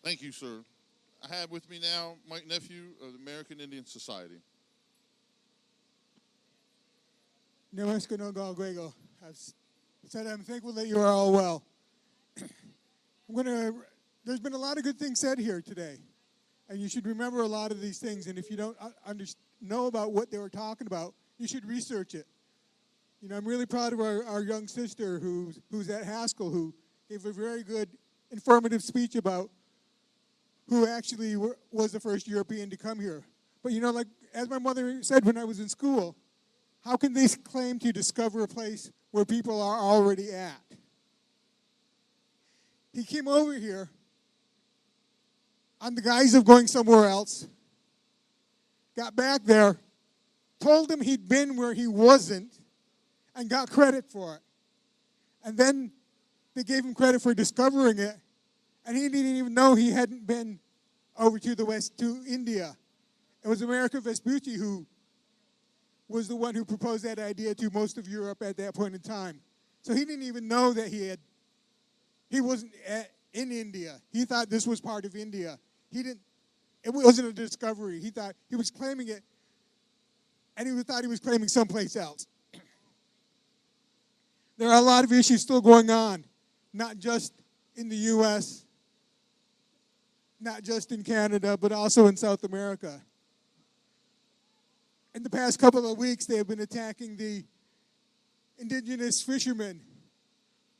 Thank you, sir. I have with me now Mike Nephew of the American Indian Society. Namaskar. I've said I'm thankful that you are all well. There's been a lot of good things said here today, and you should remember a lot of these things, and if you don't know about what they were talking about, you should research it. You know, I'm really proud of our young sister who's at Haskell, who gave a very good, informative speech about who actually was the first European to come here. But you know, like as my mother said when I was in school, how can they claim to discover a place where people are already at? He came over here on the guise of going somewhere else, got back there, told him he'd been where he wasn't, and got credit for it. And then they gave him credit for discovering it, and he didn't even know he hadn't been over to the west, to India. It was America Vespucci who was the one who proposed that idea to most of Europe at that point in time. So he didn't even know that he wasn't in India. He thought this was part of India. It wasn't a discovery. He thought he was claiming it, and he thought he was claiming someplace else. There are a lot of issues still going on, not just in the U.S., not just in Canada, but also in South America. In the past couple of weeks, they have been attacking the indigenous fishermen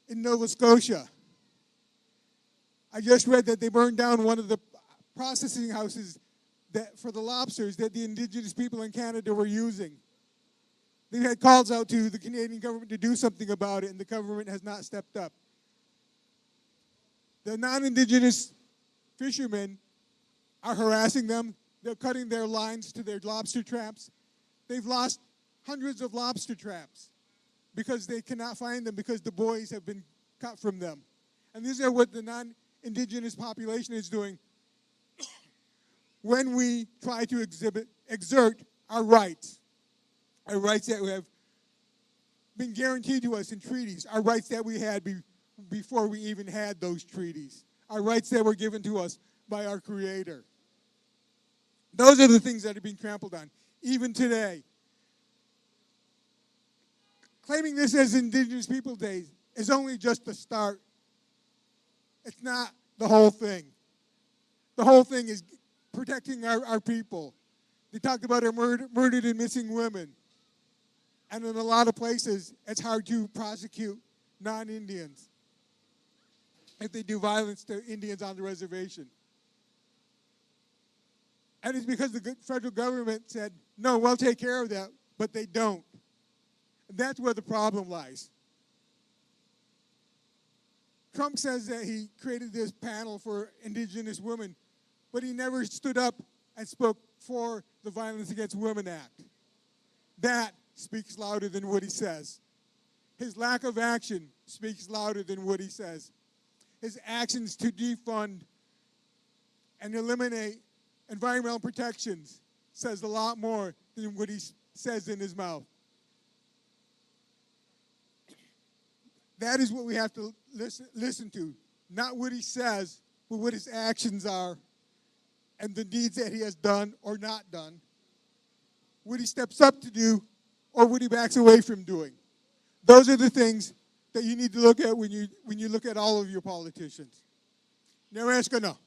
in Nova Scotia. I just read that they burned down one of the processing houses for the lobsters that the indigenous people in Canada were using. They've had calls out to the Canadian government to do something about it, and the government has not stepped up. The non-indigenous fishermen are harassing them. They're cutting their lines to their lobster traps. They've lost hundreds of lobster traps because they cannot find them because the buoys have been cut from them. And these are what the non-indigenous population is doing when we try to exert our rights that have been guaranteed to us in treaties, our rights that we had before we even had those treaties, our rights that were given to us by our Creator. Those are the things that are being trampled on, even today. Claiming this as Indigenous Peoples Day is only just the start. It's not the whole thing. The whole thing is protecting our people. They talked about our murdered and missing women. And in a lot of places, it's hard to prosecute non-Indians if they do violence to Indians on the reservation. And it's because the federal government said, no, we'll take care of that, but they don't. And that's where the problem lies. Trump says that he created this panel for indigenous women, but he never stood up and spoke for the Violence Against Women Act. That speaks louder than what he says. His lack of action speaks louder than what he says. His actions to defund and eliminate environmental protections says a lot more than what he says in his mouth. That is what we have to listen to. Not what he says, but what his actions are and the deeds that he has done or not done. What he steps up to do or what he backs away from doing. Those are the things that you need to look at when you look at all of your politicians. Namaskar.